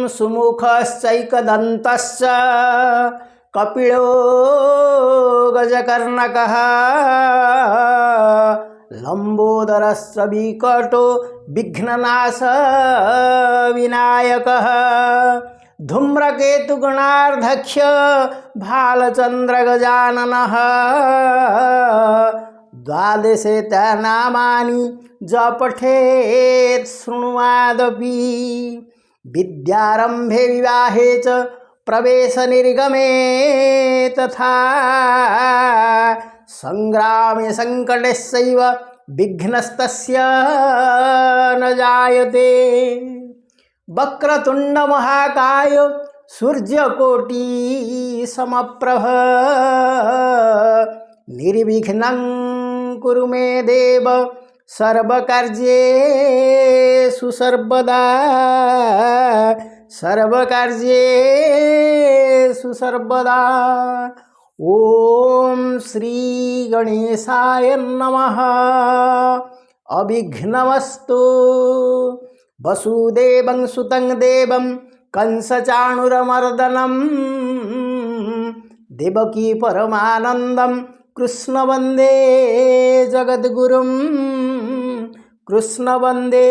सुमुखश्चैकदन्तश्च कपिलो गजकर्णकः लंबोदरश्च विकटो विघ्ननाश विनायकः धूम्रकेतुगणार्धक्ष भालचन्द्रगजाननः द्वादशेतनामानि जपठेत् शृणुयादपि विद्यारम्भे विवाहे च प्रवेशनिर्गमे तथा संग्रामे संकटस्यैव विघ्नस्तस्य न जायते वक्रतुंड महाकाय सूर्यकोटि समप्रभ निर्विघ्नं कुरु मे देव सर्वकार्येषु सर्वदा सर्वकार्येषु सर्वदा। ओम श्री गणेशाय नमः। अभिघ्नमस्तु। वसुदेवं सुतं देवं कंसचाणूरमर्दनं देवकी परमानंदं कृष्ण वंदे जगद्गुरुं कृष्ण वंदे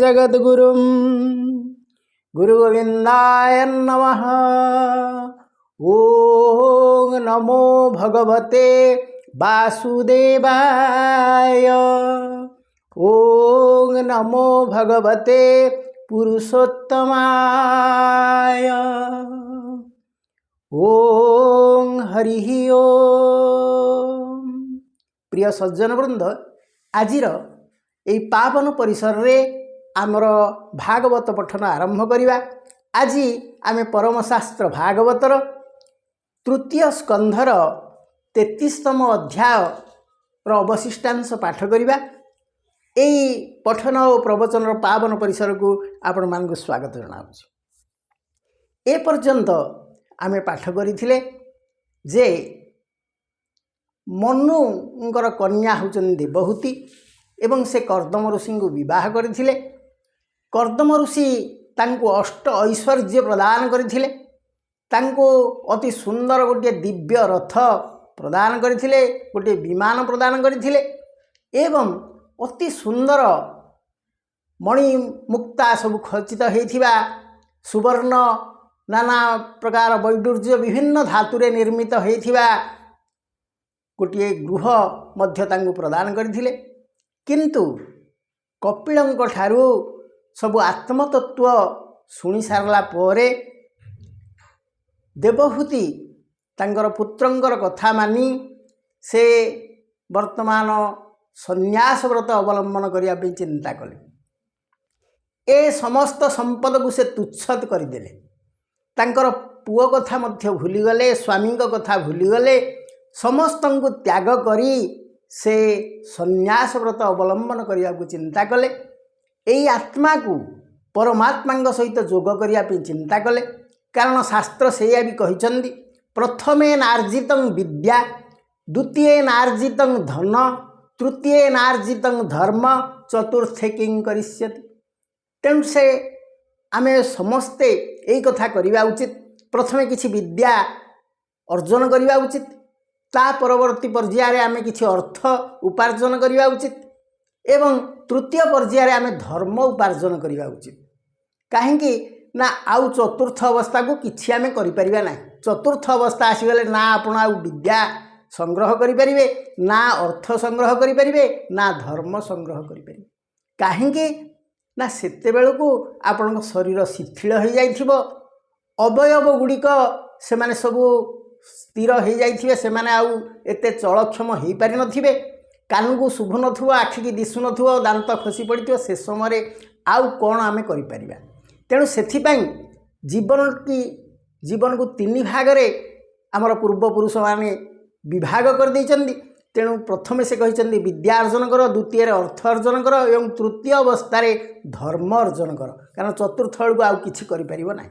जगद्गुरुं। गुरुगोविंदाय नमः। ओम नमो भगवते वासुदेवाय। ओम नमो भगवते पुरुषोत्तमाय। ओम हरि ओम। प्रिय सज्जन वृंद, आजिर यही पावन परिसर रे आमर भागवत पठन आरंभ करिवा। आज आम परमशास्त्र भागवतर तृतीय स्कंधर 33तम अध्याय अवशिष्टांश पाठ करिवा। यही पठन और प्रवचन पावन परिसर को आपण मानक स्वागत जनाऊँ। ए पर्यंत आम पाठ करथिले जे मनुंकर कन्या होचन देवहूति एवं से कर्दम ऋषि को विवाह करथिले। कर्दम ऋषि तांको अष्ट ऐश्वर्य प्रदान करथिले। तांको अति सुंदर गोटे दिव्य रथ प्रदान करथिले, गोटे विमान प्रदान करथिले एवं अति सुंदर मणि मुक्ता सब खचित होइथिबा सुवर्ण नाना प्रकार वैडूर्य विभिन्न धातुरे निर्मित होइथिबा गोटे गृह मध्य तांको प्रदान करथिले। किंतु कपिलंक ठारू सब आत्मतत्व शुणी सारला परे देवहूति तांकर पुत्रंकर कथा मानी से वर्तमान संन्यास व्रत अवलंबन करिया पे चिंता कले। ए समस्त संपद को से तुच्छत करदेले। तांकर पुओ कथा मध्य भूलीगले, स्वामी कथा भूलीगले, समस्त को त्याग करी से संन्यास व्रत अवलंबन करिया को चिंता कले। यही आत्मा को परमात्मा सहित जोग करिया पे चिंता कले। कारण शास्त्र से भी कहिचंदी प्रथमे नार्जितं विद्या, द्वितीय नार्जितं धन, तृतीय नार्जितं धर्म, चतुर्थे किं करिष्यति। तेणु से आमे समस्ते यही कथा करिवा उचित। प्रथमे किछि विद्या अर्जन करिवा उचित, ता परवर्ती पर्याय आमे किछि अर्थ उपार्जन करिवा उचित एवं तृतीय पर्याय आमे धर्म उपार्जन करिवा उचित। काहेकि ना आउ चतुर्थ अवस्था को किछि आमे करि परिबा ना। चतुर्थ अवस्था आसीगले ना आपण आउ विद्या संग्रह करि परिबे, ना अर्थ संग्रह करि परिबे, ना धर्म संग्रह करि परिबे। काहेकि ना सेते बेलको आपण शरीर शिथिल हो जाइथिबो, अवयव गुड़िक से माने सबु स्थिर हो जाइथिबे, से माने आउ एते चलक्षम हो पारि नथिबे, कान को शुभ नथुबो, आखि की दिसु नथुबो, दांत खसी पड़िथिबो। से समय आउ कोन आमे करि परिबा। तेणु सेथिपाई जीवन को तीन भाग रे आमर पूर्वपुरुष माने विभाग कर देइचंदी। तेणु प्रथमे से कहिचंदी विद्या अर्जन कर, द्वितीय अर्थ अर्जन कर एवं तृतीय अवस्था धर्म अर्जन कर। कारण चतुर्थ को आउ किछि करि परिबो नाही।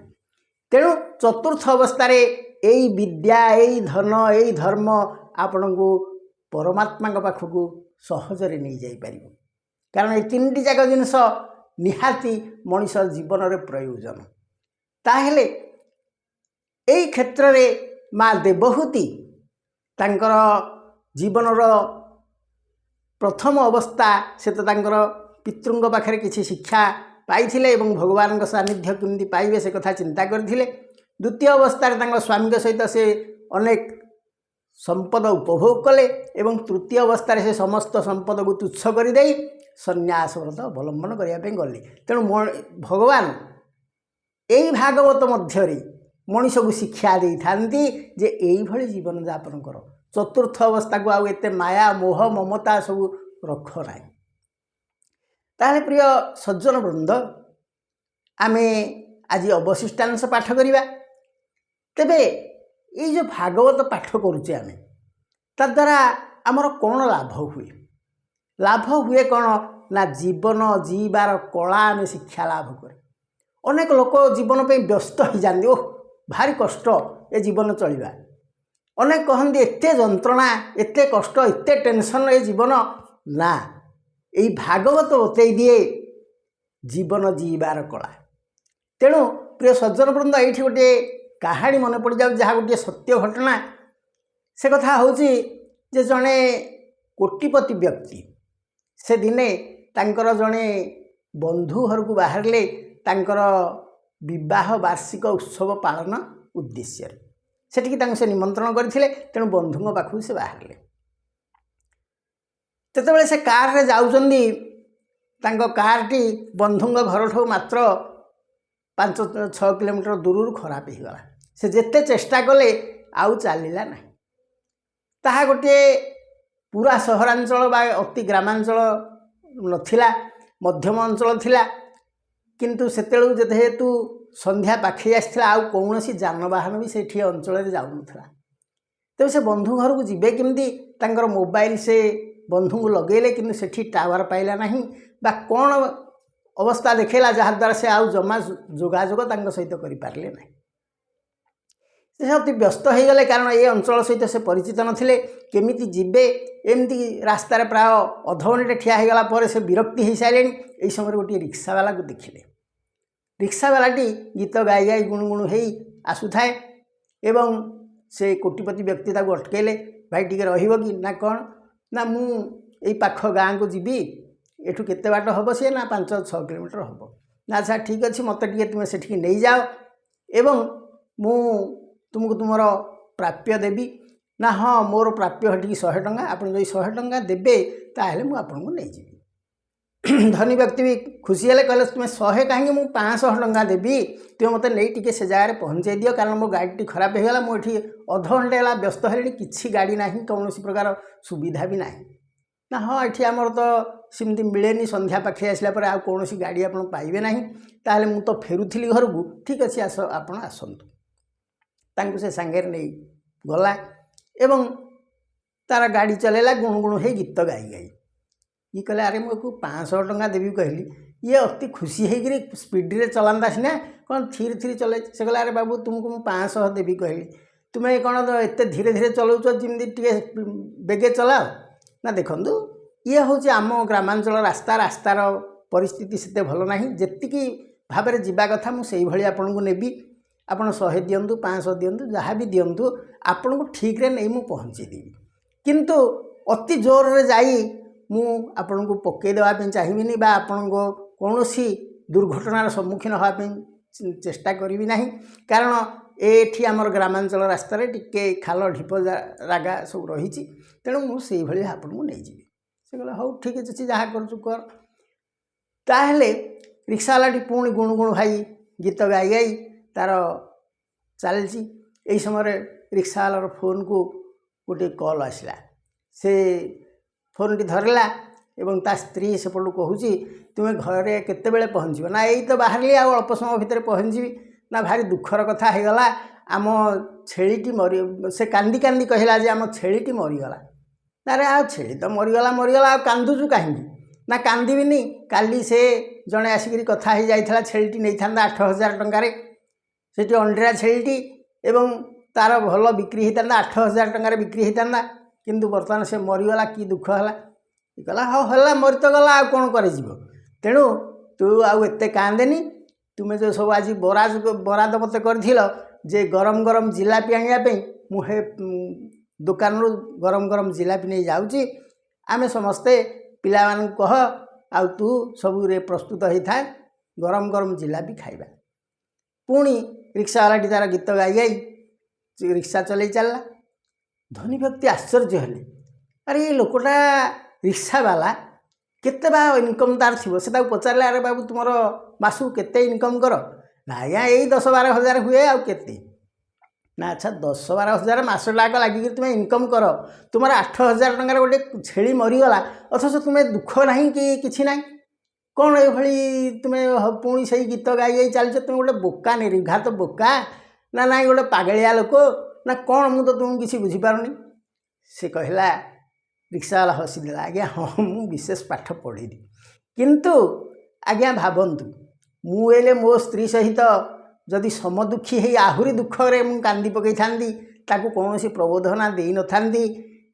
तेणु चतुर्थ अवस्था यही विद्या, यही धन, यही धर्म आपण को परमात्मा पाखक सहजरे नहीं जाई परिबो। कारण ये तीन जाक जिनस निहाती मनीष जीवन रे प्रयोजन। ताहेले एई क्षेत्र रे माँ देवहूति तांकर जीवनर प्रथम अवस्था से तो तांकर पितृंग पाखरे किसी शिक्षा पाइथिले एवं भगवान सानिध्य केमती पाइबे से कथा चिंता करथिले। द्वितीय अवस्था तांकर स्वामी सहित से अनेक संपद उपभोग कले एवं तृतीय अवस्था से समस्त संपद को तुच्छ कर दे संन्यास व्रत अवलंबन करने गले। तेणु भगवान यही भागवत मध्य मनीष को शिक्षा दे था जे यही जीवन यापन कर। चतुर्थ अवस्था को आउ एते माया मोह ममता सब रख ना। ताहले प्रिय सज्जन वृंद आमे आज अवशिष्टांश पाठ करिबा। तेबे ये जो भागवत पाठ करुचे आमे ता द्वारा आमर कौन लाभ हुए? लाभ हुए कौन ना जीवन जीवार कला आमे शिक्षा लाभ करे। अनेक लोक जीवन पे व्यस्त हो जाते, ओह भारी कष्ट ए जीवन चलवा। अनेक कहते एते जंत्रणा एते कष्ट एते टेंशन ए जीवन ना। यही भागवत बतई दिए जीवन जीवार कला। तेणु प्रिय सज्जन वृंद ये गोटे कहानी मन पड़ जाए जहाँ गोटे सत्य घटना। से कथा हूँ जे जड़े कोटिपति व्यक्ति से दिने तांकर जड़े बंधु घर को बाहरले तांकर विवाह वार्षिक उत्सव पालन उद्देश्य से से निमंत्रण करथिले। तेणु बंधुओं पाखु से बाहरले तेतबेले से कार रे जाउचंदी। तांको कारटी बंधुंग घर ठो मात्र 5-6 किलोमीटर दूर खराब हो गला। से जेते चेष्टा कले आउ चलला ना। ताहा गोटे पूरा सहरांचल बा अति ग्रामांचल नथिला, मध्यम अंचल थिला। किंतु सेतेळु जेहेतु संध्या पाखे आसला आउ कौनसी जानवाहन भी से अंचल जाऊनथला। तेज से बंधु घर को जीवे केमती तांकर मोबाइल से बंधु को लगेले किंतु सेठी टावर पाइला नहीं बा कौन अवस्था देखेला जहाँद्वारा से आउ जमा जोगाजोग तांको सहित करि पारले नहीं। से अति व्यस्त हो गले कारण ये अंचल सहित से परिचित नथिले। केमिति जीवे एमती रास्तार प्राय अधघंटे ठिया हो गला पर से विरक्ति हो सारे। यही समय गोटे रिक्सावाला को देखिले। रिक्सावालाटी गीत गाई गाई गुणुगुणु हो आसुथाए एवं से कोटिपति व्यक्ति ताको अटकेले। भाई टिके रहिबो कि ना कौन ना मु एई पाख गाँ को जीवी एठू केते बाट हम सी ना 5-6 किलोमीटर हम ना। अच्छा ठीक अच्छे मत टे तुम से नहीं जाओ एवं मु तुमको तुमर प्राप्य देवी ना। हाँ मोर प्राप्य हटिकी 100 टंका। आप 100 टंका देवे ताहले मु आपको नहीं जीवी। धनी व्यक्ति भी खुशी हेले कहले तुम 100 कहीं मुझे 500 टंका देवी तुम मत नहीं टिके से जगह पहुँचे दियो कारण मो गाड़ी खराब होगा। मुझे अधघंटे है व्यस्त है किसी गाड़ी ना कौन प्रकार सुविधा भी ना ना। हाँ ये आमर तो सेमती मिलेनी संध्या पाखे आसला पर आउ कौन गाड़ी आप पाइबे ना। ताहले मु तो फेरुथिली घर को ठीक अच्छे आस आप आसतु। तांको से सांगे नहीं गला एवं तार गाड़ी चलेला गुणुगुणु हो गीत गाई गाई। ये कहले अरे मुझे 500 टंका देवी कहली। ये अति खुशी होकर स्पीड रे चलांदा सीना कौन थीर थीर चले। से कहला अरे बाबू तुमको मुझे 500 देवी कहली तुम्हें कौन तो एत धीरे धीरे चलाउच जमी टे बेगे चलाओ ना। देखु ये हूँ आम ग्रामांचल रास्तार परिस्थिति सेते भल ना। जी भाव में जावा कथा मुझे भाई आपन को नेबी। आप 100 दिंतु 500 दिंतु जहाँ भी दिंतु आपन को ठीक रे नहीं पहुँचेदेवी। किंतु अति जोर रे जाई मु आपन को पकई देवाई चाहिए बा आपण को कौन दुर्घटनार सम्मुखीन होगापी चेष्टा करी ना। कारण एठी आमर ग्रामांचल रास्तार टिके खाल ढीप रागा सब रही। तेणु मुझे भाई आपन को नहीं जीवी। से कहला हौ ठीक अच्छे जहाँ कर। ताहले रिक्सावालाटी पुणी गुणुगुणु भाई गीत गाई गाई तार चलती। यही समय रिक्सावालार फोन को गोटे कॉल आसला। से फोन टी धरला एवं ता स्त्री सेपटू कहूँ तुम्हें घरे केतेबेले पहुँचब ना। यही तो बाहर आ अल्प समय भितर पहुँचबी ना। भारी दुखर कथा होगला आम छेलीटी मरी। से कांदी कांदी कहला जे आम छेलीटी मरीगला। अरे आ छेली तो मरीगला आ कांदुचु कहीं ना। कांदीबिनी काली से जड़े आसिक कथा हो जाता छेलीटी नहीं था 8000 टंकार से अंडा छेलीटी एवं तार भल बिक्री होता 8000 टंकार बिक्री होता। किंतु बर्तमान से मरीगला कि दुख है कहला हाँ है मरी तो गला आ कौन कर। तेणु तू आउ एते कांदेनी तुमे जो सब आज बराद मत कर जे गरम गरम जिलापी आने मुझे दुकान गरम गरम जिलापी नहीं जाऊँगी आमे समस्ते पिला मान कह आउ तू सब प्रस्तुत होता है गरम गरम जिलापी खाइबा। पुणी रिक्शावाला तार गीत गाई गाई रिक्शा चल चलला। धनी व्यक्ति आश्चर्य हेले अरे ये लोकटा रिक्शावाला केते बा इनकम तार थी से पचारे अरे बाबू तुम मासू केते इनकम कर ना आज्ञा यही 10-12 हज़ार हुए आउ केते ना। अच्छा 10-12 हज़ार मसटाक लगिक तुम इनकम कर तुम 8,000 टकर गोटे छेली मरीगला अथच तुम्हें दुख ना कि किसी ना कौन ये तुम्हें पुणी से गीत गाई गाई चलच तुम गोटे बोका निर्घात बोका ना ना गोटे पागलिया लोक ना कौन मुझे तुमको किसी बुझीपारुनी। से कहला रिक्शावाला हसीदेला आज्ञा हाँ मु विशेष पाठ पढ़ी किंतु आज्ञा भावतु मुझे मो स्त्री सहित जदि समदुखी है आहुरी दुखरे मु कांदी पकई था कौन सी प्रबोधना दे न था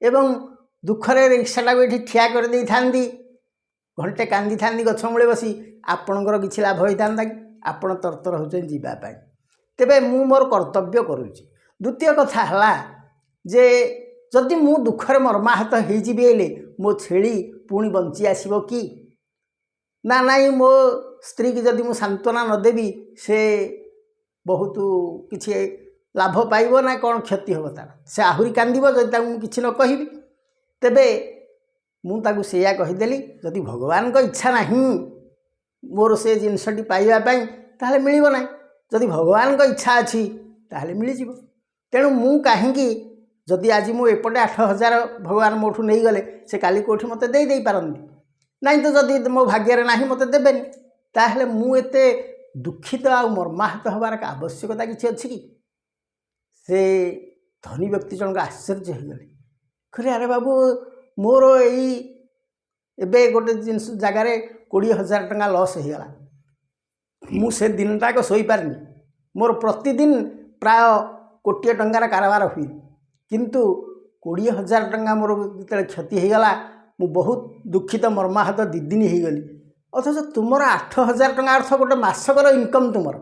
एवं दुखरे रिक्साटा ये ठिया कर दे था घंटे कांदी था गछमूले बसी आपणकर किसी लाभ होता कि आपण तरतर होते जावाई तेबे मु मोर कर्तव्य करुच्ची। द्वितीय कथा है जे जदि मु दुखरे मर्माहत होइजिबेले मो छेली पुणी बंची आसीबो कि ना नाई मो स्त्री की जदि मु सांत्वना न देबी से बहुत किसी लाभ पाइब ना कौन क्षति हम तार से आहुरी कांदिब जदि मु किछि न कहिबी। तेबे मु ताकू सेया कहीदेली जदि भगवान को इच्छा नहीं मोर से जिनसटी पाइबा पई ताहले मिलिबो ना जदि भगवान को इच्छा अच्छी ताहले मिलिजिबो। तेणु मु काहींकी जदि आज मु एपटे 8,000 भगवान मोठू नहीं गले से काली कोठी मते दे पारंती नहीं तो जदि मो भाग्य ना मते देबेनी ताहले मु एते दुखित आ मर्माहत हबार आवश्यकता किसी अच्छी कि। से धनी व्यक्ति जनक आश्चर्य हो गले कहले अरे बाबू मोर यही एबे गोटे जिनस जगार 20,000 टंका लॉस होगला मु से दिनटाक शोई पारनी मोर प्रतिदिन प्राय 1 कोटी टंकार कारोबार हुई किंतु 20,000 टंका मोर जो क्षति होगला मु बहुत दुखित मर्माहत 2 दिन हो गली अथच तुमर 8,000 टंका अर्थ गोटे मासकर इनकम तुमर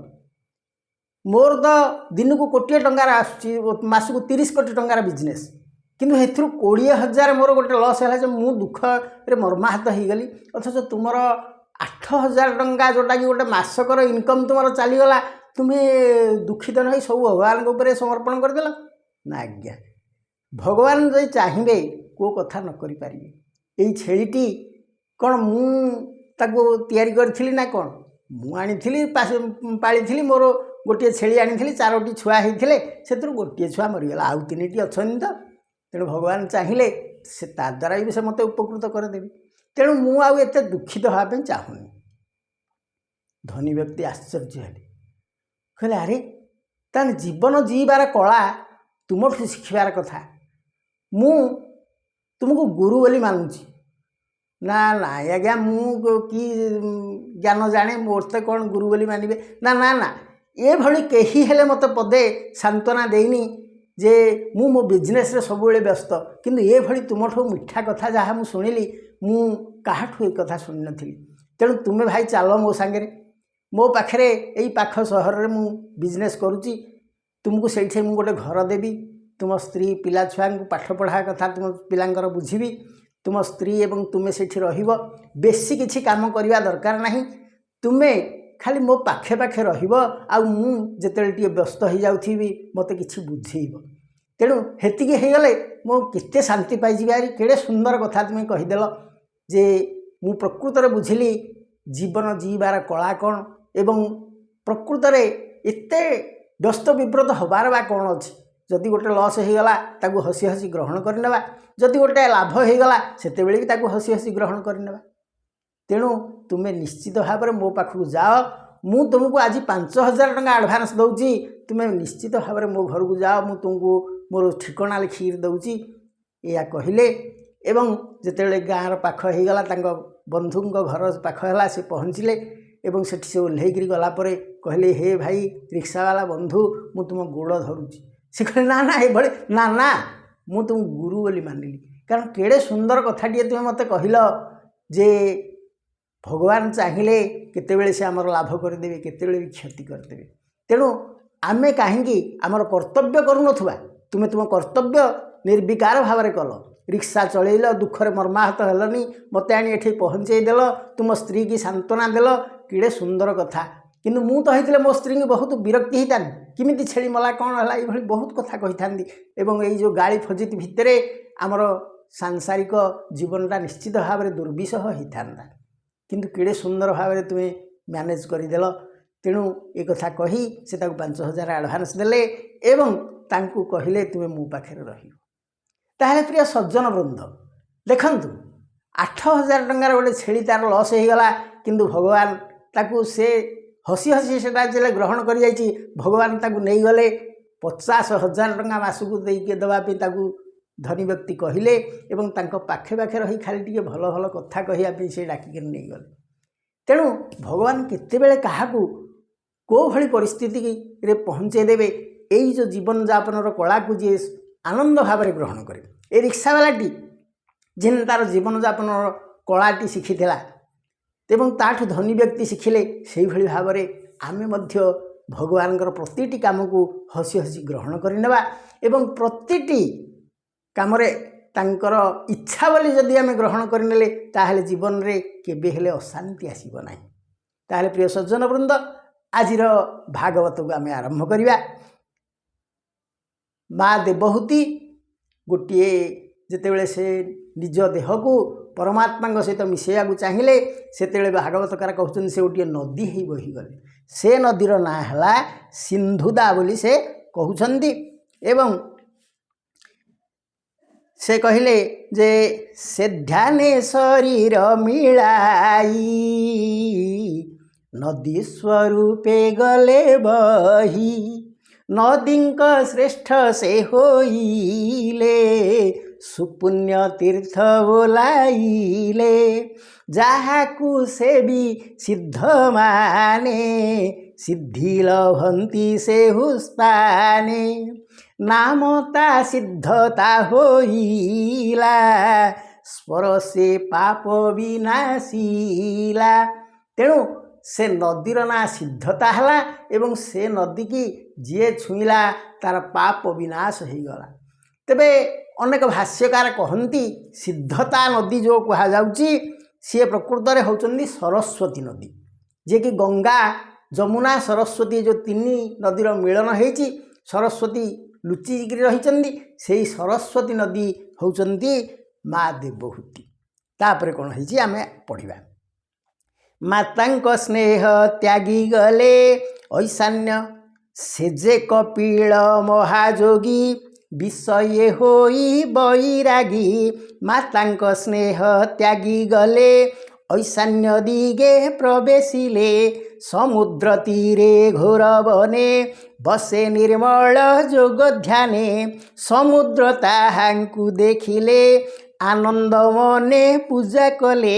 मोर तो दिन को 1 कोटी टंकार आसक 30 कोटी टंकार बिजनेस किंतु हेतु 20,000 मोर गोटे लॉस है मु दुख रे मर्माहत हो गली अथच तुमर 8,000 टंका जोटा कि गोटे मासकर इनकम तुमर चलीगला तुम्हें दुखित नहीं सब भगवान के समर्पण करदेल ना। आज्ञा भगवान जो चाहिए को कथा न करि पारिबे। एई छेलीटी कौन मु ताको तैयारी करी ना कौन मु आनी पाली मोर गोटे छेली आनी 4टी छुआ होते से गोटे छुआ मरीगला आउ 3टी अच्छी तो तेणु भगवान चाहिए से द्वारा भी से मत उपकृत करदेवी तेणु मु आउ एते दुखित होगा चाहूनी। धनी व्यक्ति आश्चर्य हेले कहले अरे तान जीवन जीवार कला तुमठू शिखबार कथा मु तुमको गुरु बोली मानुची ना ना आज्ञा मु कि ज्ञान जाने मोरते कौन गुरु बोली मानबे ना ना ना ये भली कहीं हेले मत पदे सांत्वना देनी जे मु मो बिजनेस रे सब व्यस्त किंतु ये भली तुमठू मिठा कथा जहाँ मु शुणिली मु काहाठू एक कथा शुणी नथी तेणु तुम्हें भाई चलो मो सांगे मो पाखे यही पाख सहर में मु बिजनेस करुच्ची तुमको से मु गोटे घर देवी तुम स्त्री पिला छुआ को पाठ पढ़ा कथा तुम पिलांकर बुझीबी तुम स्त्री एवं तुम्हें सेठी रहिबो बेसी किछि काम करवा दरकार नहीं तुम्हें खाली मो पाखे पाखे रहिबो आउ मु जेतेले टिके व्यस्त हो जाउथीबी मते किछि बुझेइबो तेणु हेतिकी हेगले मो केते शांति पाई जिबारी केड़े सुंदर कथा तुम कहीदेल जे मु प्रकृत रे बुझिली जीवन जीवार कला कौन एवं प्रकृत रे एते व्यस्त विव्रत हबार बा कौन अच्छी जदि गोटे लॉस होगला ताकू हसी हसी ग्रहण करनेबा जदि गोटे लाभ होगला सेतेबेले भी ताकू हसी हसी ग्रहण करनेबा। तेणु तुम्हें निश्चित भाव में मो पाखक जाओ मु तुमको आज 5,000 टंका एडवांस दौची तुम्हें निश्चित भाव में मो घर को जाओ मु तुमको मोर ठिकना लिखिक दौची या कहले एवं जितेबाला गाँव पाख होगला बंधु घर पाख है से पहुँचले एवं सेठी से ओह्लैकरी गलापर कहले हे भाई रिक्शावाला बंधु मु तुम गोड़ धरुची से कहले ना ना ये ना ना मु तुम गुरु बोली मानिली कारण केड़े सुंदर कथाटिए तुम्हें मत कहल जे भगवान चाहिए केतेबेले से आमर लाभ करदेवे केतेबेले भी क्षति करदेवे। तेणु आमे कहीं आमर कर्तव्य करूनथुवा तुमे तुम कर्तव्य निर्विकार भाव में कल। रिक्शा चलैल दुखरे मर्माहत हेलनी मते आनी एठी पहुँचेदेल तुम स्त्री की सांत्वना देल किड़े सुंदर कथा। किंतु मु तो होते मो स्त्री की बहुत विरक्ति होता किमिति छेड़ी मला कौन है ये बहुत कथा कही था। एवं ये जो गाड़ी फजित भितर आमर सांसारिक जीवनटा निश्चित भाव में दुर्विषह होता किंतु किड़े सुंदर भाव में तुम्हें मैनेज करदेल। तेणु ये कथा कही से 5,000 एडभांस देले एवं तांकु कहले तुम्हें मो पाखे रही। प्रिय सज्जन वृंद देखंतु 8,000 टंकार गोटे छेड़ी तार लॉस हो गला किंतु भगवान ताकू से हसी हसी से ग्रहण कर जाइए। भगवान ताकू नहीं गले 50,000 टंका मासकू देके देवाई ताकू धनी व्यक्ति कहले एवं तांको पाखे पाखे रही खाली टिके भल भल कथा कहवाई से डाकिक नहीं गले। तेणु भगवान केतेबेले काहाकू को भली परिस्थिति रे पहुँचे देवे यही जो जीवन जापन कला को जी आनंद भाव में ग्रहण करे। ए रिक्सावालाटी जेन तार जीवन जापन कलाटी शिखिला एवं ताठू धनी व्यक्ति शिखिले से भली भाव में आमे मध्य भगवान प्रतिटी काम को हसी हसी ग्रहण करनेबा एवं प्रतिटी काम तांकर इच्छा बोली जदि आमे ग्रहण करनेले ताहले जीवन रे केबे हेले अशांति आसीबो नाही। ताहले प्रिय सज्जन वृंद आजिर भागवत को आमे आरंभ करिबा। माँ देवहूति गोटे जितेबले से निज देह को परमात्मा सहित मिसेया चाहिए से भागवतकार कहते से गोटे नदी ही बहीगले। से नदीर ना है सिंधुदा बोली से कहते एवं से कहले जे से ध्याने शरीर मिलाई नदी स्वरूपे गले बही नदींक श्रेष्ठ से होइले सुपुण्य तीर्थ बोलाइले जाहाकू से भी सिद्ध माने सिद्धि लभंती से हुस्ताने नामता सिद्धता होइला स्पर्शे पाप विनाशीला। तेणु से नदीर ना सिद्धता है एवं से नदी की जी छुईला तार पाप विनाश हो गला। तेबे अनेक भाष्यकार कहती सिद्धता नदी जो कहुच्छी सी प्रकृत में होती सरस्वती नदी जे कि गंगा जमुना सरस्वती जो 3 नदीर मिलन होती सरस्वती लुचिकी रही से सरस्वती नदी होती माँ देवहूति। तापर कौन होती आम पढ़ा मातांक स्नेह त्यागी गले ऐशान्य सेजे कपिल महाजोगी विषय होई बैरागी मातांक स्नेह त्यागी गले ऐशान्य दिगे प्रवेशिले समुद्र तीरे घोर बने बसे निर्मल जोग ध्याने समुद्र ताहांकु देखिले आनंद मने पूजा कले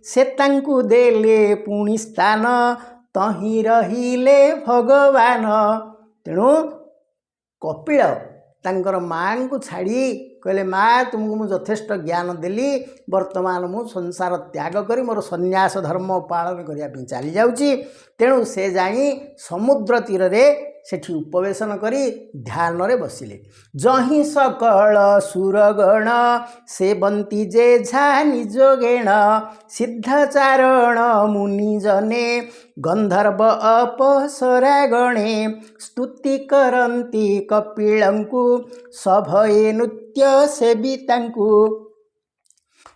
से तांकु देले पुणी स्थान तही रहिले भगवान। तेणु कपिल तांकर माँ को छाड़ी कहले माँ तुमको मुझे यथेष्ट ज्ञान देली वर्तमान मु संसार त्याग करी मोर संन्यास धर्म पालन करने चली जाऊँगी। तेणु से जाई समुद्र तीर रे सेठी उपवेशन करी ध्यान रे बसिले जही सकल सुरगण से बंती जे झा निजोगेण सिद्धाचारण मुनि जने गंधर्व अपसरा गणे स्तुति करंती कपिलंकु सभये नृत्य सेवितांकु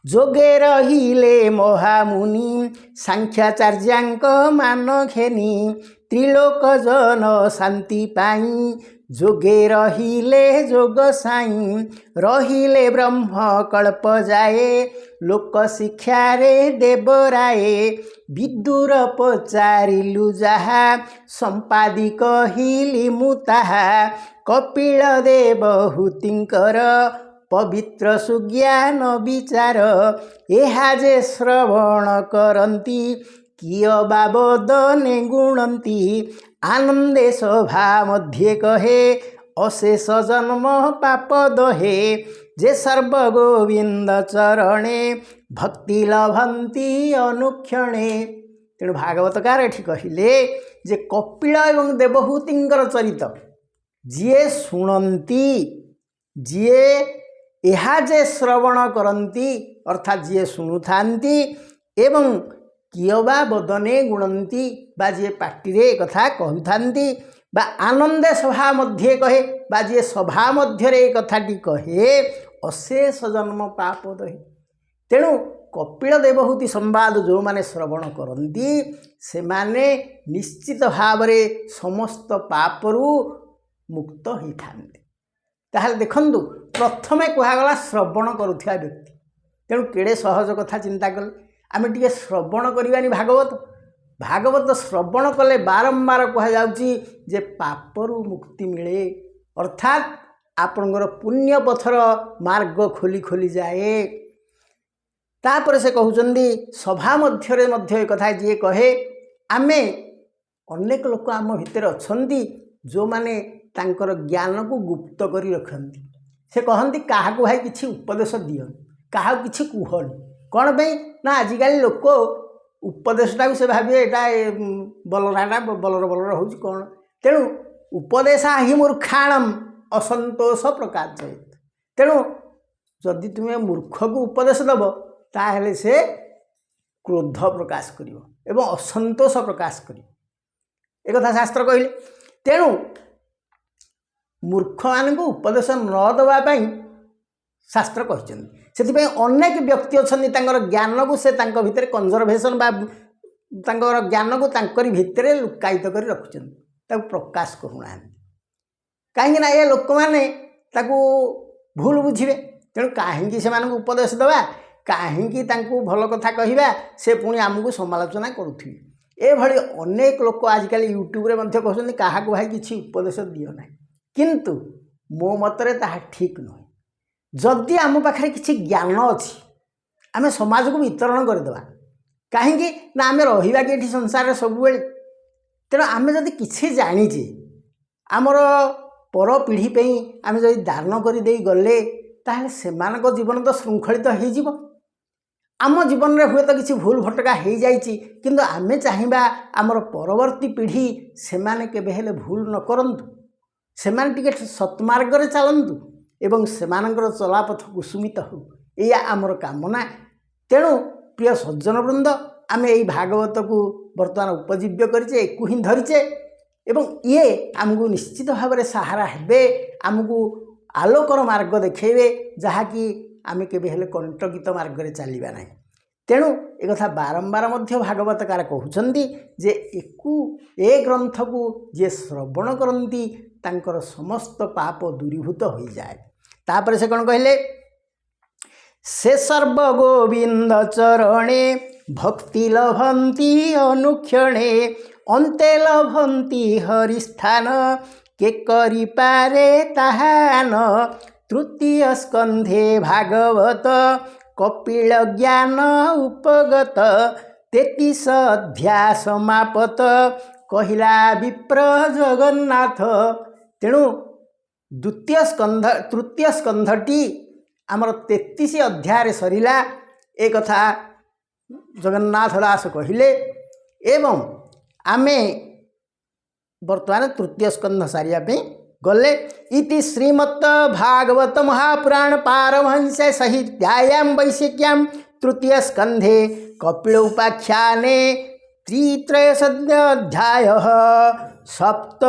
जोगे रहिले महामुनि सांख्याचार्यांक मान घेनी त्रिलोक जन शांति पाई जोगे रहिले जोग साई रहिले ब्रह्म कल्प जाए लोक शिक्षा रे देवराए विदुर पचारिलु जहा संपादी कहिली मुताहा कपिल देवहूतिंकर पवित्र सुज्ञान विचार एहा जे श्रवण करंती किय बाबदने गुणंती आनंदे सभा मध्ये कहे अशेष जन्म पाप दहे जे सर्वगोविंद चरणे भक्ति लभंती अनुक्षणे। तेणु भागवतकार एठी कहिले जे कपिल एवं देवहूतिंकर चरित जीए शुणती जीए ଏହା ଯେ ଶ୍ରବଣ କରନ୍ତି ଅର୍ଥାତ୍ ଯିଏ ଶୁଣୁଥାନ୍ତି ଏବଂ କିଏ ବା ବଦନେ ଗୁଣନ୍ତି ବା ଯିଏ ପାଟିରେ କଥା କହୁଥାନ୍ତି ବା ଆନନ୍ଦେ ସଭା ମଧ୍ୟରେ କହେ ବା ଯିଏ ସଭା ମଧ୍ୟରେ ଏ କଥାଟି କହେ ଅଶେଷ ଜନ୍ମ ପାପ ଦହେ। ତେଣୁ କପିଳ ଦେବହୂତି ସମ୍ବାଦ ଯେଉଁମାନେ ଶ୍ରବଣ କରନ୍ତି ସେମାନେ ନିଶ୍ଚିତ ଭାବରେ ସମସ୍ତ ପାପରୁ ମୁକ୍ତ ହୋଇଥାନ୍ତି। ତାହେଲେ ଦେଖନ୍ତୁ ପ୍ରଥମେ କୁହାଗଲା ଶ୍ରବଣ କରୁଥିବା ବ୍ୟକ୍ତି। ତେଣୁ କେଡ଼େ ସହଜ କଥା ଚିନ୍ତା କଲେ ଆମେ ଟିକେ ଶ୍ରବଣ କରିବାନି ଭାଗବତ ଶ୍ରବଣ କଲେ ବାରମ୍ବାର କୁହାଯାଉଛି ଯେ ପାପରୁ ମୁକ୍ତି ମିଳେ ଅର୍ଥାତ୍ ଆପଣଙ୍କର ପୁଣ୍ୟ ପଥର ମାର୍ଗ ଖୋଲି ଖୋଲି ଯାଏ। ତାପରେ ସେ କହୁଛନ୍ତି ସଭା ମଧ୍ୟରେ ମଧ୍ୟ ଏ କଥା ଯିଏ କହେ ଆମେ ଅନେକ ଲୋକ ଆମ ଭିତରେ ଅଛନ୍ତି ଯେଉଁମାନେ ତାଙ୍କର ଜ୍ଞାନକୁ ଗୁପ୍ତ କରି ରଖନ୍ତି। ସେ କହନ୍ତି କାହାକୁ ଭାଇ କିଛି ଉପଦେଶ ଦିଅନି, କାହାକୁ କିଛି କୁହନି। କ'ଣ ପାଇଁ ନା ଆଜିକାଲି ଲୋକ ଉପଦେଶଟାକୁ ସେ ଭାବିବେ ଏଇଟା ବଲରାଟା ବଲର ହେଉଛି କ'ଣ। ତେଣୁ ଉପଦେଶା ହିଁ ମୂର୍ଖାଣମ୍ ଅସନ୍ତୋଷ ପ୍ରକାଶ। ତେଣୁ ଯଦି ତୁମେ ମୂର୍ଖକୁ ଉପଦେଶ ଦେବ ତାହେଲେ ସେ କ୍ରୋଧ ପ୍ରକାଶ କରିବ ଏବଂ ଅସନ୍ତୋଷ ପ୍ରକାଶ କରିବ। ଏକଥା ଶାସ୍ତ୍ର କହିଲେ। ତେଣୁ ମୂର୍ଖମାନଙ୍କୁ ଉପଦେଶ ନ ଦେବା ପାଇଁ ଶାସ୍ତ୍ର କହିଛନ୍ତି। ସେଥିପାଇଁ ଅନେକ ବ୍ୟକ୍ତି ଅଛନ୍ତି ତାଙ୍କର ଜ୍ଞାନକୁ ସେ ତାଙ୍କ ଭିତରେ କନଜରଭେସନ୍ ବା ତାଙ୍କର ଜ୍ଞାନକୁ ତାଙ୍କରି ଭିତରେ ଲୁକାୟିତ କରି ରଖୁଛନ୍ତି, ତାକୁ ପ୍ରକାଶ କରୁନାହାନ୍ତି। କାହିଁକିନା ଏ ଲୋକମାନେ ତାକୁ ଭୁଲ ବୁଝିବେ। ତେଣୁ କାହିଁକି ସେମାନଙ୍କୁ ଉପଦେଶ ଦେବା, କାହିଁକି ତାଙ୍କୁ ଭଲ କଥା କହିବା, ସେ ପୁଣି ଆମକୁ ସମାଲୋଚନା କରୁଥିବେ। ଏଭଳି ଅନେକ ଲୋକ ଆଜିକାଲି ୟୁଟ୍ୟୁବରେ ମଧ୍ୟ କହୁଛନ୍ତି କାହାକୁ ଭାଇ କିଛି ଉପଦେଶ ଦିଅ ନାହିଁ। କିନ୍ତୁ ମୋ ମତରେ ତାହା ଠିକ୍ ନୁହେଁ। ଯଦି ଆମ ପାଖରେ କିଛି ଜ୍ଞାନ ଅଛି ଆମେ ସମାଜକୁ ବିତରଣ କରିଦେବା। କାହିଁକି ନା ଆମେ ରହିବା କି ଏଠି ସଂସାରରେ ସବୁବେଳେ। ତେଣୁ ଆମେ ଯଦି କିଛି ଜାଣିଛେ ଆମର ପର ପିଢ଼ି ପାଇଁ ଆମେ ଯଦି ଦାନ କରିଦେଇ ଗଲେ ତାହେଲେ ସେମାନଙ୍କ ଜୀବନ ତ ଶୃଙ୍ଖଳିତ ହୋଇଯିବ। ଆମ ଜୀବନରେ ହୁଏତ କିଛି ଭୁଲ ଭଟକା ହୋଇଯାଇଛି କିନ୍ତୁ ଆମେ ଚାହିଁବା ଆମର ପରବର୍ତ୍ତୀ ପିଢ଼ି ସେମାନେ କେବେ ହେଲେ ଭୁଲ ନ କରନ୍ତୁ, ସେମାନେ ଟିକେ ସତ୍ମାର୍ଗରେ ଚାଲନ୍ତୁ ଏବଂ ସେମାନଙ୍କର ଚଲାପଥ କୁସୁମିତ ହେଉ, ଏଇଆ ଆମର କାମନା। ତେଣୁ ପ୍ରିୟ ସଜ୍ଜନବୃନ୍ଦ ଆମେ ଏଇ ଭାଗବତକୁ ବର୍ତ୍ତମାନ ଉପଜୀବ୍ୟ କରିଛେ, ଏକୁ ହିଁ ଧରିଛେ ଏବଂ ଇଏ ଆମକୁ ନିଶ୍ଚିତ ଭାବରେ ସାହାରା ହେବେ, ଆମକୁ ଆଲୋକର ମାର୍ଗ ଦେଖାଇବେ, ଯାହାକି ଆମେ କେବେ ହେଲେ କଣ୍ଟକିତ ମାର୍ଗରେ ଚାଲିବା ନାହିଁ। ତେଣୁ ଏକଥା ବାରମ୍ବାର ମଧ୍ୟ ଭାଗବତକାର କହୁଛନ୍ତି ଯେ ଏ ଗ୍ରନ୍ଥକୁ ଯିଏ ଶ୍ରବଣ କରନ୍ତି ତାଙ୍କର ସମସ୍ତ ପାପ ଦୂରୀଭୂତ ହୋଇଯାଏ। ତାପରେ ସେ କ'ଣ କହିଲେ, ସେ ସର୍ବଗୋବିନ୍ଦ ଚରଣେ ଭକ୍ତି ଲଭନ୍ତି ଅନୁକ୍ଷଣେ ଅନ୍ତେ ଲଭନ୍ତି ହରିସ୍ଥାନ କେ କରିପାରେ ତାହାନ। ତୃତୀୟ ସ୍କନ୍ଧେ ଭାଗବତ କପିଳ ଜ୍ଞାନ ଉପଗତ 33 ଅଧ୍ୟାୟ ସମାପତ କହିଲା ବିପ୍ର ଜଗନ୍ନାଥ। ତେଣୁ ତୃତୀୟ ସ୍କନ୍ଧଟି ଆମର 33 ଅଧ୍ୟାୟରେ ସରିଲା, ଏ କଥା ଜଗନ୍ନାଥ ଦାସ କହିଲେ। ଏବଂ ଆମେ ବର୍ତ୍ତମାନ ତୃତୀୟ ସ୍କନ୍ଧ ସାରିବା ପାଇଁ ଗଲେ। ଇତି ଶ୍ରୀମତ୍ ଭାଗବତ ମହାପୁରାଣ ପାରମହଂସ୍ୟ ସଂହିତାୟାଂ ବୈଶିକ୍ୟାଂ ତୃତୀୟ ସ୍କନ୍ଧେ କପିଳ ଉପାଖ୍ୟାନେ 33 ଅଧ୍ୟାୟः ସପ୍ତ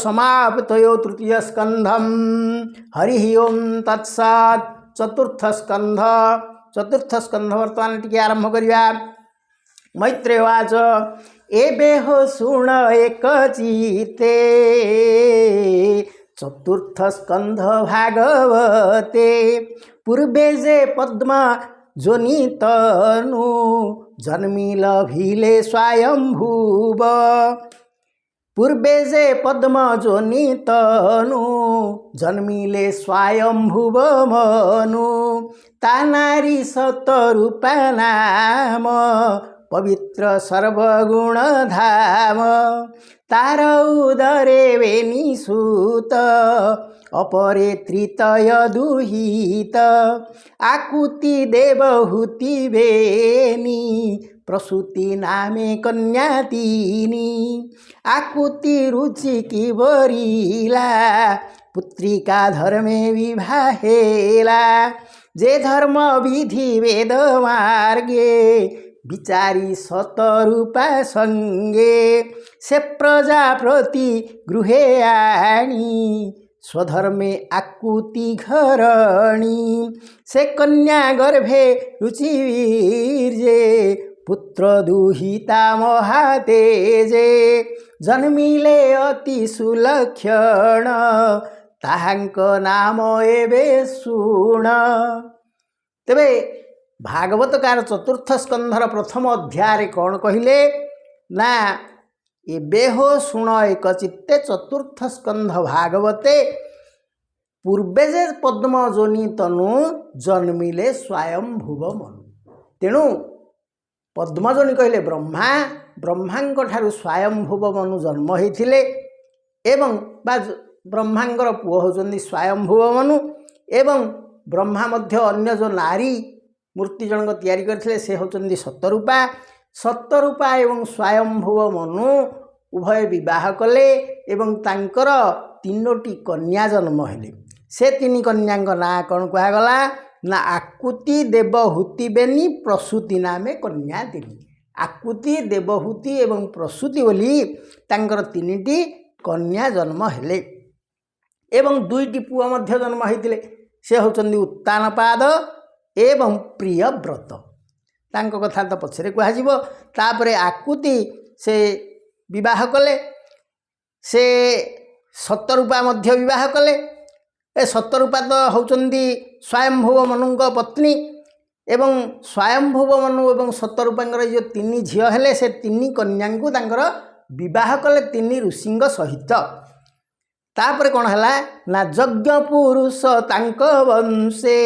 ସମାପ୍ତୟୋ ତୃତୀୟ ସ୍କନ୍ଧಂ। ହରି ଓಂ ତତ୍ସତ୍। ଚତୁର୍ଥ ସ୍କନ୍ଧ ବର୍ତ୍ତମାନ ଟିକେ ଆରମ୍ଭ କରିବା। ମୈତ୍ରେୟ ଉବାଚ ଏବେ ହୋ ଶୁଣ ଏକ ଚିତେ ଚତୁର୍ଥ ସ୍କନ୍ଧ ଭାଗବତେ। ପୂର୍ବେ ଯେ ପଦ୍ମ ଯୋନିତନୁ ଜନ୍ମିଲ ଭିଲେ ସ୍ୱୟଂଭୁବ। ପୂର୍ବେ ଯେ ପଦ୍ମ ଯୋନିତନୁ ଜନ୍ମିଲେ ସ୍ୱୟଂଭୁବ ମନୁ। ତା ନାରୀ ସତରୂପା ନାମ ପବିତ୍ର ସର୍ବଗୁଣ ଧାମ। ତାର ଉଦରେ ବେନିସୁତ अपरे तृतय दुहित आकुति देवहूति बेनी प्रसूति नामे कन्या तीनी आकुति रुचि की बरीला पुत्रिका धर्मे विवाहेला जे धर्म विधि वेद मार्गे विचारी शतरूपा संगे से प्रजाप्रति गृहे आणी स्वधर्मे आकुति घरणी से कन्या गर्भे रुचिवीर्ये पुत्र दुहिता महातेजे जन्मिले अति सुलक्षण ताहांक नाम एबे शुण। तेबे भागवतकार चतुर्थ स्कंधर प्रथम अध्याय कौन कहले ना एबे हो शुण एक चित्ते चतुर्थ स्कंध भागवते पूर्वे जे पद्म जोनि तनु जन्मिले स्वयं भुव मनु तेणु पद्मजोनि कहले ब्रह्मा ब्रह्मांक ठारू स्वयं भुव मनु जन्म होइथिले एवं बा ब्रह्मांकर पुओ होचंदी स्वयं भुव मनु एवं ब्रह्मा मध्य अन्य जो नारी मूर्ति जनक तैयारी करथिले से होचंदी सतरूपा सतरूपा एवं स्वयंभुव मनु उभय विवाह कले एवं तांकर तीनोटी कन्या जन्म हेले से तीन कन्यांक ना कौन कहगला ना आकुति देवहूति बेनी प्रसूति नामे कन्या तीन आकुति देवहूति एवं प्रसूति बोली तांकर तीनिटी कन्या जन्म हेले एवं दुईटी पुआ मध्य जन्म होइतिले से होचंदी उत्तानपाद एवं प्रियव्रत तांको कथा तो पछरे कह तापरे आकुति से विवाह कले से सतरूपा मध्य विवाह कले ए सतरूपा तो होचंदी स्वयंभुव मनुंक पत्नी एवं स्वयंभुव मनु एवं सतरूपांकर जो तीन झील हेले से तीन कन्या को तांकर विवाह कले तीन ऋषिंग सहित तापर कौन है ना यज्ञ पुरुष तांक वंशे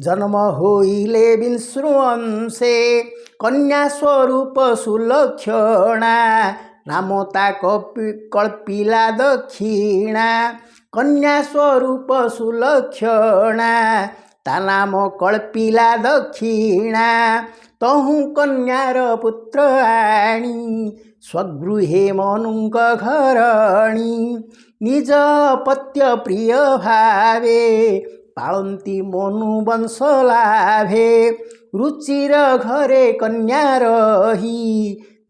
जन्म होइले विश्रुवंशे कन्या स्वरूप सुलक्षणा नाम ता कल्पिला दक्षिणा कन्या स्वरूप सुलक्षणा ता नाम कल्पिला दक्षिणा तहु कन्यार पुत्र आणी स्वगृहे मनुंक घरणी निज पत्य प्रिय भावे पालंती मनु वंश लाभे रुचिर घरे कन्या रही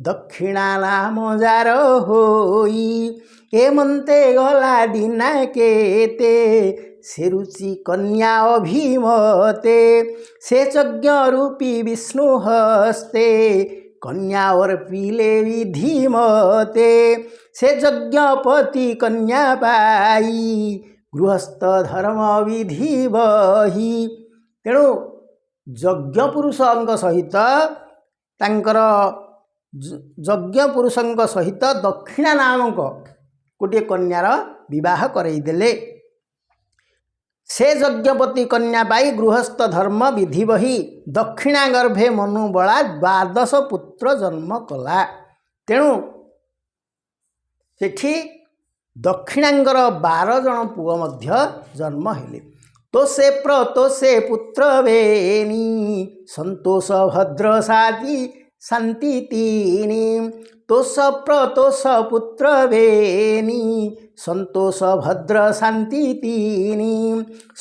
दक्षिणा नाम जार होई हेमंते गला दिना केते से रुचि कन्या अभिमते से यज्ञ रूपी विष्णु हस्ते कन्या और पीले विधिमते से यज्ञपति कन्या पाई गृहस्थ धर्म विधि बही तेणु यज्ञ पुरुषंक सहित तांकर यज्ञ पुरुषंक सहित दक्षिणा नामक गोटे कन्यार विवाह करईदेले से यज्ञपति कन्या पाई गृहस्थ धर्म विधि बही दक्षिणा गर्भे मनुबला 12 पुत्र जन्म कला तेणु सेठी दक्षिणांगर 12 जन पुओ मध्य जन्म हेले तोसे पुत्र बेनी संतोष भद्र साती शांति तीनी तोष प्रतोष पुत्र बेनी संतोष भद्र शांति तीनी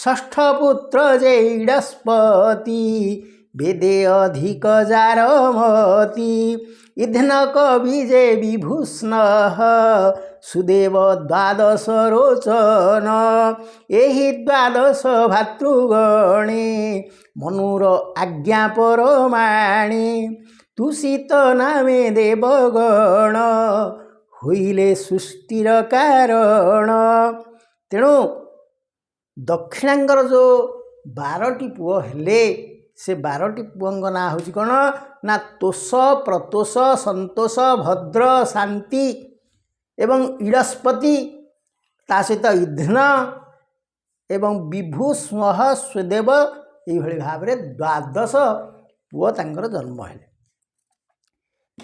षष्ठ पुत्र जैडस्पति वेदे अधिक जारमती इधन कविजे विभूषण सुदेव 12 रोचन एहि 12 भातृगणे मनुर आज्ञा परमाणे तुषित नामे देवगण होइले सृष्टिर कारण तेणु दक्षिणांगर जो 12टी पुओ हेले से 12टी पुओंक ना हूँ कौन ना तोष प्रतोष संतोष भद्र शांति एवं इडस्पति ता सहित इध्न एवं विभु स्मह सुदेव ये भाव में 12 पुओ तांकर जन्म हेले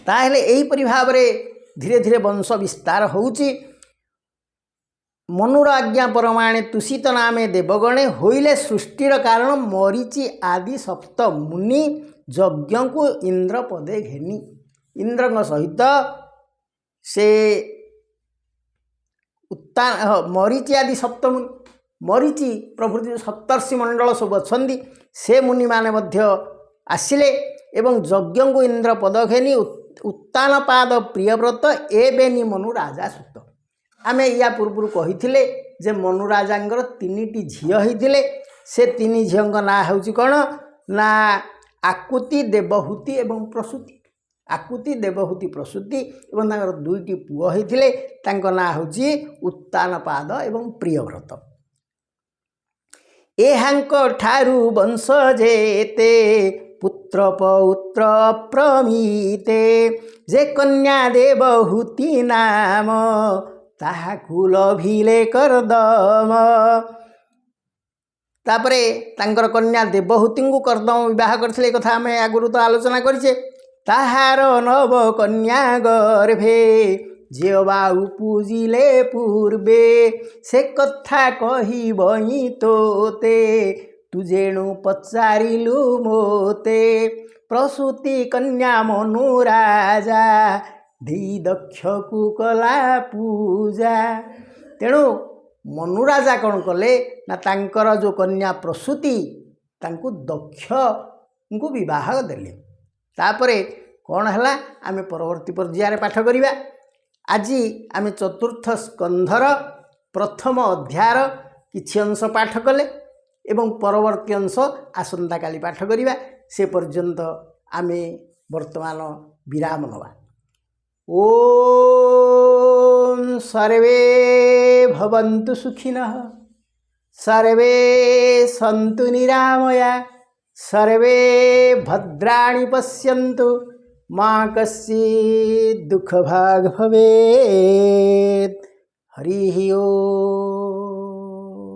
ताहेले एहीपरि भाव में धीरे धीरे वंश विस्तार होउची मनुर आज्ञा परमाणे तुषित नामे देवगणे होइले सृष्टिर कारण मरीचि आदि सप्त मुनि यज्ञ को इंद्र पदे घेनी इंद्र सहित से मरीचि आदि सप्त मुनि मरीचि प्रभृति सप्तर्षि मंडल सब अच्छी से मुनि माने मध्य आसिले एवं यज्ञ को इंद्र पद घेनी उत्तान पाद प्रियव्रत एबेनी मनु राजा सुत आमे या पूर्व कही जे मनु राजांगर 3टी झील होते से 3 झील ना हूँ कौन ना आकुति देवहूति एवं प्रसूति आकुति देवहूति प्रसूति एवं 2टी पुओ होते ना हूँ उत्तान पाद एवं प्रियव्रत एहांक ठारू वंश जेते पुत्र पौत्र प्रमीते जे कन्या देवहूति नाम ताहा कुल भिले करदम तापरे तांकर कन्या देवहूति को करदम विवाह करथिले कथा आमे आगुरु तो आलोचना करिछे ताहार नव कन्या गर्भे जेवा पूजिले पूर्वे से कथा कहिबई तोते तुजेणु पचारिलु मोते प्रसूति कन्या मनु राजा धी दक्ष को कला पूजा तेणु मनु राजा कौन कले ना तांकर जो कन्या प्रसूति तांकु दक्ष को विवाह देले तापरे कौन है आमे परवर्ती पर्यायर पाठ करिबा आज आमे चतुर्थ स्कंधर प्रथम अध्यायर किछि अंश पाठ कले एवं परवर्ती अंश आसंता काली पाठ करिबा से पर्यंत आमे वर्तमान विराम नवा ओम सर्वे भवन्तु सुखिनः सर्वे सन्तु निरामया सर्वे भद्राणि पश्यन्तु मा कश्चित् दुःखभाग् भवेत् हरिः ओम।